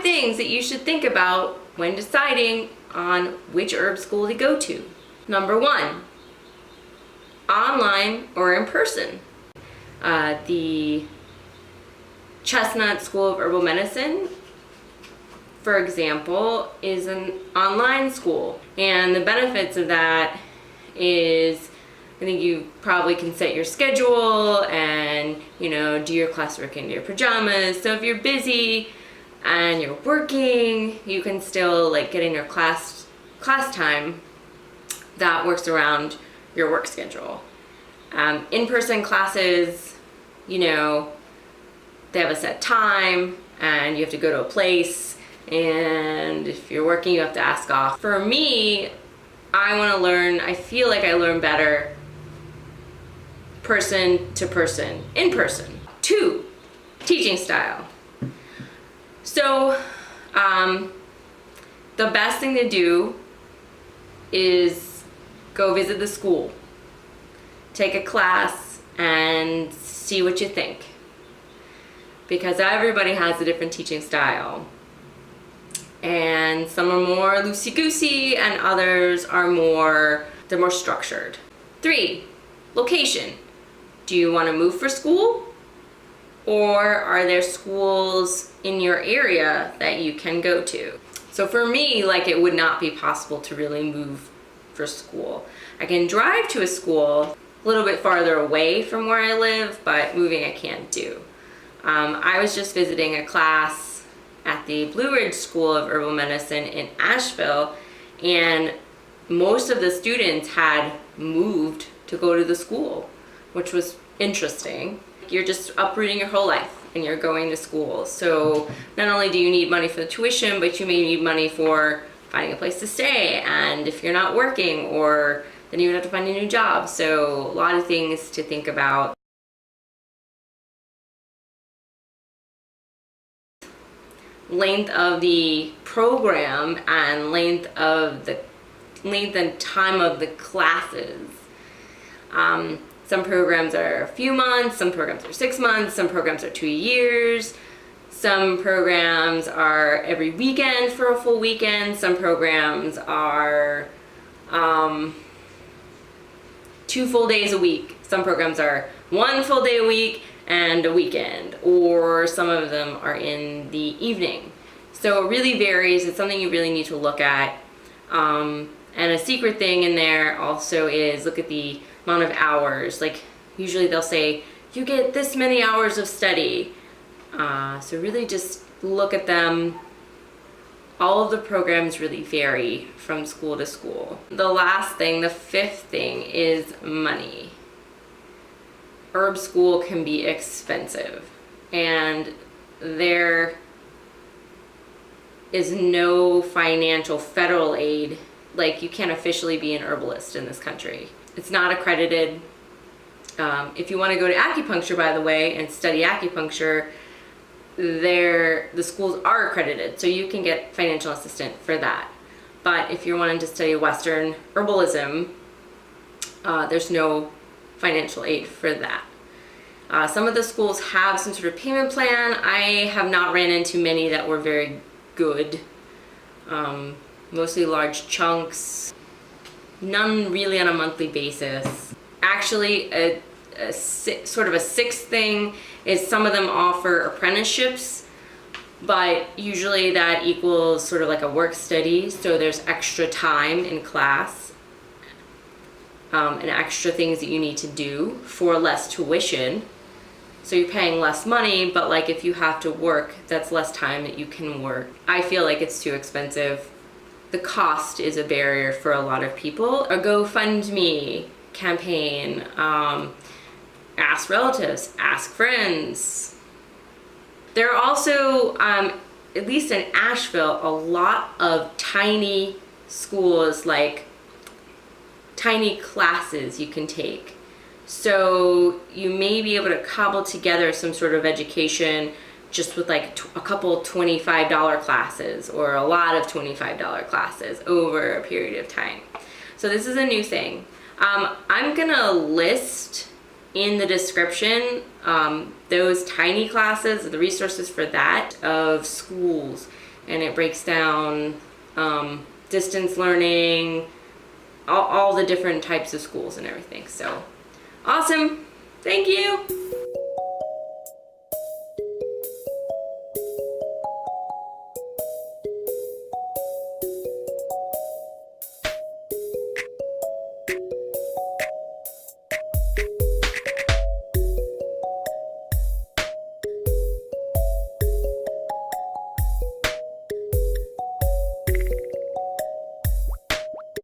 things that you should think about when deciding on which herb school to go to. Number 1, online or in person. The Chestnut School of Herbal Medicine, for example, is an online school, and the benefits of that is I think you probably can set your schedule and, you know, do your classwork in your pajamas. So if you're busy and you're working, you can still like get in your class time that works around your work schedule. In-person classes, you know, they have a set time and you have to go to a place, and if you're working you have to ask off. For me, I feel like I learn better person to person, in person. 2, teaching style. So the best thing to do is go visit the school, take a class, and see what you think, because everybody has a different teaching style, and some are more loosey-goosey and others are more structured. 3, location. Do you want to move for school, or are there schools in your area that you can go to? So for me, like, it would not be possible to really move for school. I can drive to a school a little bit farther away from where I live, but moving I can't do. I was just visiting a class at the Blue Ridge School of Herbal Medicine in Asheville, and most of the students had moved to go to the school, which was interesting. You're just uprooting your whole life and you're going to school. So not only do you need money for the tuition, but you may need money for finding a place to stay, and if you're not working, or then you would have to find a new job. So a lot of things to think about. Length of the program and length and time of the classes. Some programs are a few months, some programs are 6 months, some programs are 2 years, some programs are every weekend for a full weekend, some programs are 2 full days a week, some programs are 1 full day a week and a weekend, or some of them are in the evening. So it really varies. It's something you really need to look at. And a secret thing in there also is look at the amount of hours. Like, usually they'll say you get this many hours of study. So really just look at them. All of the programs really vary from school to school. The last thing, the 5th thing, is money. Herb school can be expensive, and there is no financial federal aid. Like, you can't officially be an herbalist in this country. It's not accredited. If you want to go to acupuncture, by the way, and study acupuncture, the schools are accredited, so you can get financial assistance for that. But if you're wanting to study Western herbalism, there's no financial aid for that. Some of the schools have some sort of payment plan. I have not ran into many that were very good. Mostly large chunks, none really on a monthly basis. Actually, sort of a 6th thing is some of them offer apprenticeships, but usually that equals sort of like a work study, so there's extra time in class and extra things that you need to do for less tuition. So you're paying less money, but like if you have to work, that's less time that you can work. I feel like it's too expensive. The cost is a barrier for a lot of people. A GoFundMe campaign, ask relatives, ask friends. There are also, at least in Asheville, a lot of tiny schools, like tiny classes you can take. So you may be able to cobble together some sort of education just with like a couple $25 classes, or a lot of $25 classes over a period of time. So this is a new thing. I'm gonna list in the description those tiny classes, the resources for that, of schools and it breaks down distance learning, all the different types of schools and everything. So awesome. Thank you.